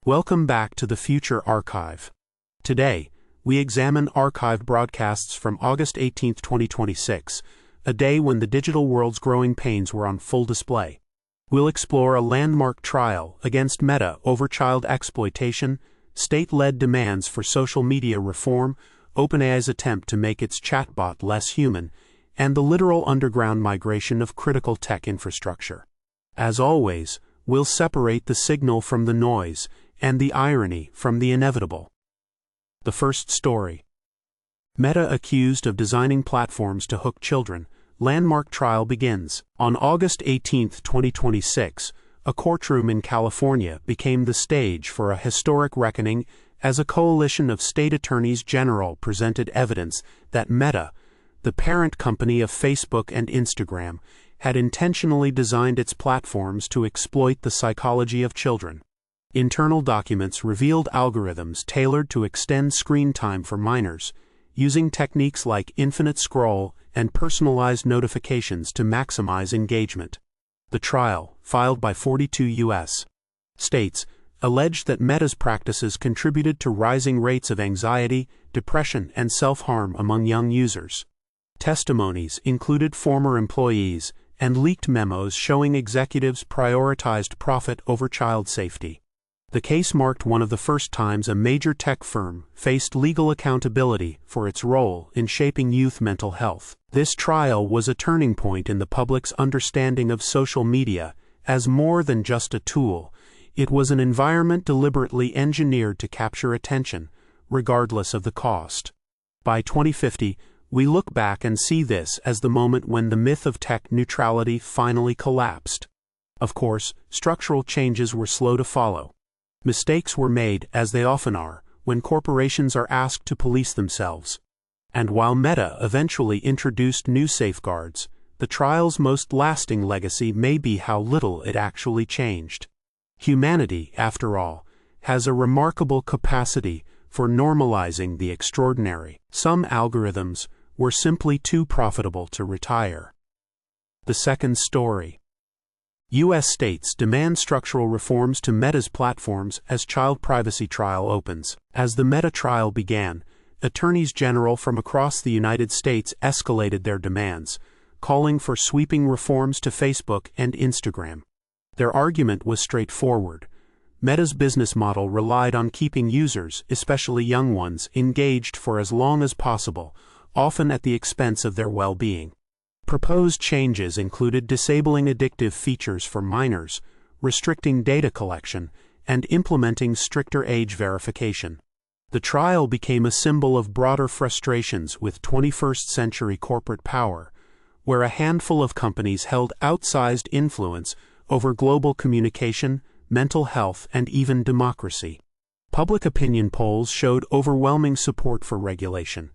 Welcome back to the Future Archive. Today, we examine archive broadcasts from August 18, 2026, a day when the digital world's growing pains were on full display. We'll explore a landmark trial against Meta over child exploitation, state-led demands for social media reform, OpenAI's attempt to make its chatbot less human, and the literal underground migration of critical tech infrastructure. As always, we'll separate the signal from the noise and the irony from the inevitable. The first story. Meta accused of designing platforms to hook children. Landmark trial begins. On August 18, 2026, a courtroom in California became the stage for a historic reckoning as a coalition of state attorneys general presented evidence that Meta, the parent company of Facebook and Instagram, had intentionally designed its platforms to exploit the psychology of children. Internal documents revealed algorithms tailored to extend screen time for minors, using techniques like infinite scroll and personalized notifications to maximize engagement. The trial, filed by 42 U.S. states, alleged that Meta's practices contributed to rising rates of anxiety, depression, and self-harm among young users. Testimonies included former employees and leaked memos showing executives prioritized profit over child safety. The case marked one of the first times a major tech firm faced legal accountability for its role in shaping youth mental health. This trial was a turning point in the public's understanding of social media as more than just a tool. It was an environment deliberately engineered to capture attention, regardless of the cost. By 2050, we look back and see this as the moment when the myth of tech neutrality finally collapsed. Of course, structural changes were slow to follow. Mistakes were made, as they often are, when corporations are asked to police themselves. And while Meta eventually introduced new safeguards, the trial's most lasting legacy may be how little it actually changed. Humanity, after all, has a remarkable capacity for normalizing the extraordinary. Some algorithms were simply too profitable to retire. The second story. U.S. states demand structural reforms to Meta's platforms as child privacy trial opens. As the Meta trial began, attorneys general from across the United States escalated their demands, calling for sweeping reforms to Facebook and Instagram. Their argument was straightforward. Meta's business model relied on keeping users, especially young ones, engaged for as long as possible, often at the expense of their well-being. Proposed changes included disabling addictive features for minors, restricting data collection, and implementing stricter age verification. The trial became a symbol of broader frustrations with 21st-century corporate power, where a handful of companies held outsized influence over global communication, mental health, and even democracy. Public opinion polls showed overwhelming support for regulation,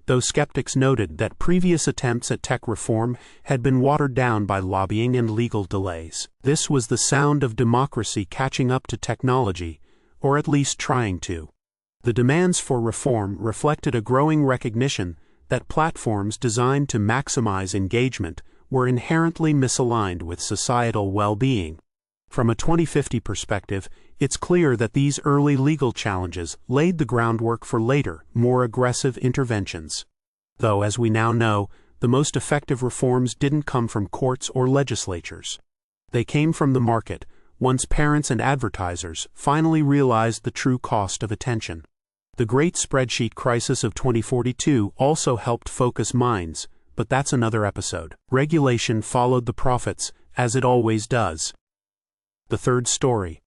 though skeptics noted that previous attempts at tech reform had been watered down by lobbying and legal delays. This was the sound of democracy catching up to technology, or at least trying to. The demands for reform reflected a growing recognition that platforms designed to maximize engagement were inherently misaligned with societal well-being. From a 2050 perspective, it's clear that these early legal challenges laid the groundwork for later, more aggressive interventions. Though, as we now know, the most effective reforms didn't come from courts or legislatures. They came from the market, once parents and advertisers finally realized the true cost of attention. The Great Spreadsheet Crisis of 2042 also helped focus minds, but that's another episode. Regulation followed the prophets, as it always does. The third story.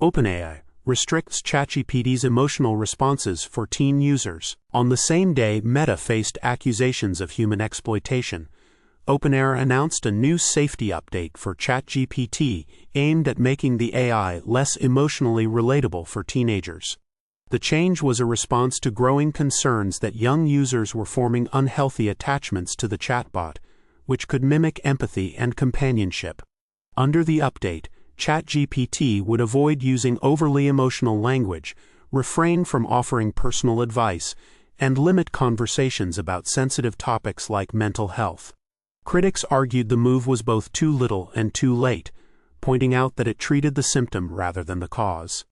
OpenAI restricts ChatGPT's emotional responses for teen users. On the same day Meta faced accusations of human exploitation, OpenAI announced a new safety update for ChatGPT aimed at making the AI less emotionally relatable for teenagers. The change was a response to growing concerns that young users were forming unhealthy attachments to the chatbot, which could mimic empathy and companionship. Under the update, ChatGPT would avoid using overly emotional language, refrain from offering personal advice, and limit conversations about sensitive topics like mental health. Critics argued the move was both too little and too late, pointing out that it treated the symptom rather than the cause.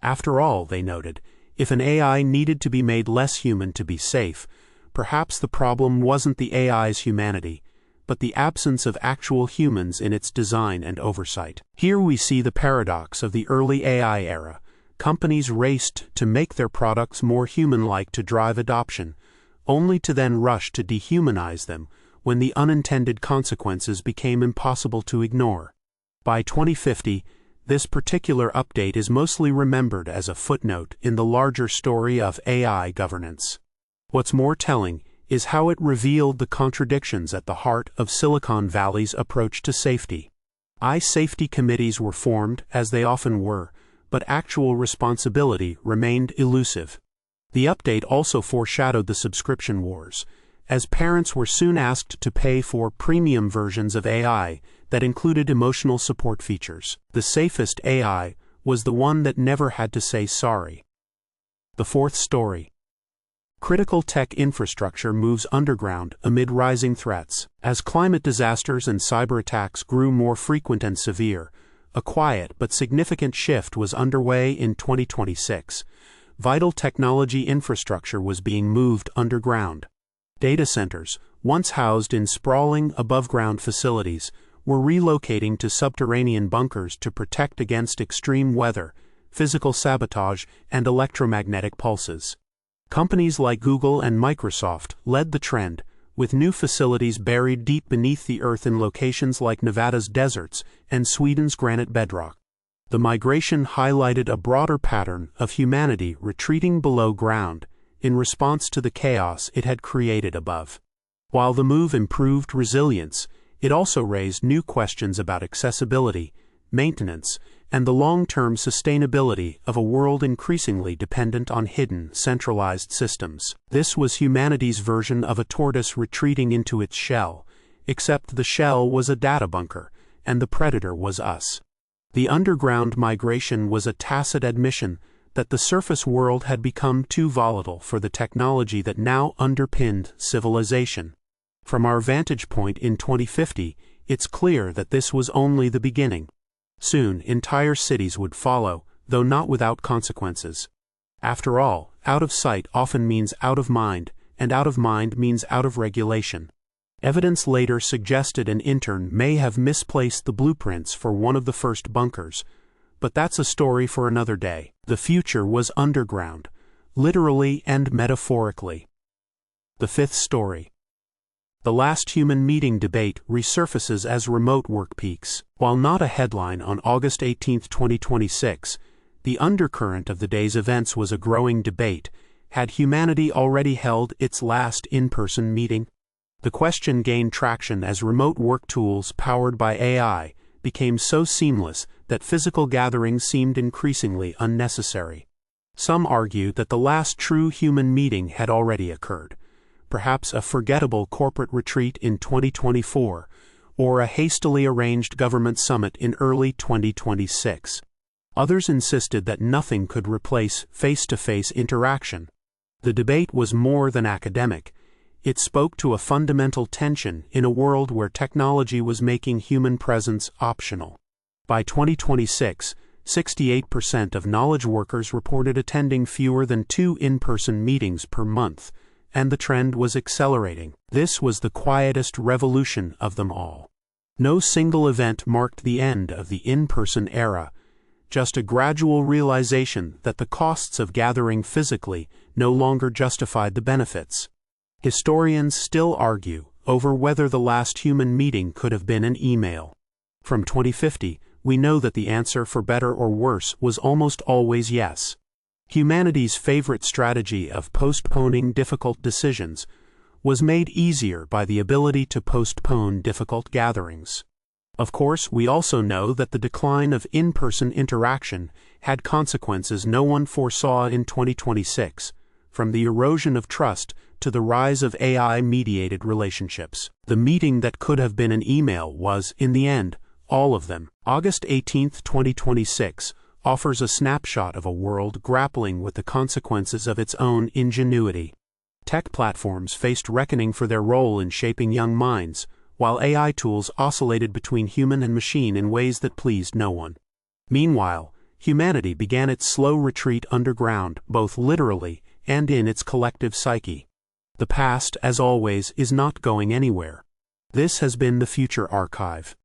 After all, they noted, if an AI needed to be made less human to be safe, perhaps the problem wasn't the AI's humanity, but the absence of actual humans in its design and oversight. Here we see the paradox of the early AI era. Companies raced to make their products more human-like to drive adoption, only to then rush to dehumanize them when the unintended consequences became impossible to ignore. By 2050, this particular update is mostly remembered as a footnote in the larger story of AI governance. What's more telling is how it revealed the contradictions at the heart of Silicon Valley's approach to safety. Safety committees were formed, as they often were, but actual responsibility remained elusive. The update also foreshadowed the subscription wars, as parents were soon asked to pay for premium versions of AI that included emotional support features. The safest AI was the one that never had to say sorry. The fourth story. Critical tech infrastructure moves underground amid rising threats. As climate disasters and cyber attacks grew more frequent and severe, a quiet but significant shift was underway in 2026. Vital technology infrastructure was being moved underground. Data centers, once housed in sprawling above-ground facilities, were relocating to subterranean bunkers to protect against extreme weather, physical sabotage, and electromagnetic pulses. Companies like Google and Microsoft led the trend, with new facilities buried deep beneath the earth in locations like Nevada's deserts and Sweden's granite bedrock. The migration highlighted a broader pattern of humanity retreating below ground in response to the chaos it had created above. While the move improved resilience, it also raised new questions about accessibility, maintenance, and the long-term sustainability of a world increasingly dependent on hidden, centralized systems. This was humanity's version of a tortoise retreating into its shell, except the shell was a data bunker, and the predator was us. The underground migration was a tacit admission that the surface world had become too volatile for the technology that now underpinned civilization. From our vantage point in 2050, it's clear that this was only the beginning. Soon, entire cities would follow, though not without consequences. After all, out of sight often means out of mind, and out of mind means out of regulation. Evidence later suggested an intern may have misplaced the blueprints for one of the first bunkers, but that's a story for another day. The future was underground, literally and metaphorically. The fifth story. The last human meeting debate resurfaces as remote work peaks. While not a headline on August 18, 2026, the undercurrent of the day's events was a growing debate. Had humanity already held its last in-person meeting? The question gained traction as remote work tools powered by AI became so seamless that physical gatherings seemed increasingly unnecessary. Some argue that the last true human meeting had already occurred, perhaps a forgettable corporate retreat in 2024, or a hastily arranged government summit in early 2026. Others insisted that nothing could replace face-to-face interaction. The debate was more than academic. It spoke to a fundamental tension in a world where technology was making human presence optional. By 2026, 68% of knowledge workers reported attending fewer than 2 in-person meetings per month, and the trend was accelerating. This was the quietest revolution of them all. No single event marked the end of the in-person era, just a gradual realization that the costs of gathering physically no longer justified the benefits. Historians still argue over whether the last human meeting could have been an email. From 2050, we know that the answer, for better or worse, was almost always yes. Humanity's favorite strategy of postponing difficult decisions was made easier by the ability to postpone difficult gatherings. Of course, we also know that the decline of in-person interaction had consequences no one foresaw in 2026, from the erosion of trust to the rise of AI-mediated relationships. The meeting that could have been an email was, in the end, all of them. August 18, 2026, offers a snapshot of a world grappling with the consequences of its own ingenuity. Tech platforms faced reckoning for their role in shaping young minds, while AI tools oscillated between human and machine in ways that pleased no one. Meanwhile, humanity began its slow retreat underground, both literally and in its collective psyche. The past, as always, is not going anywhere. This has been the Future Archive.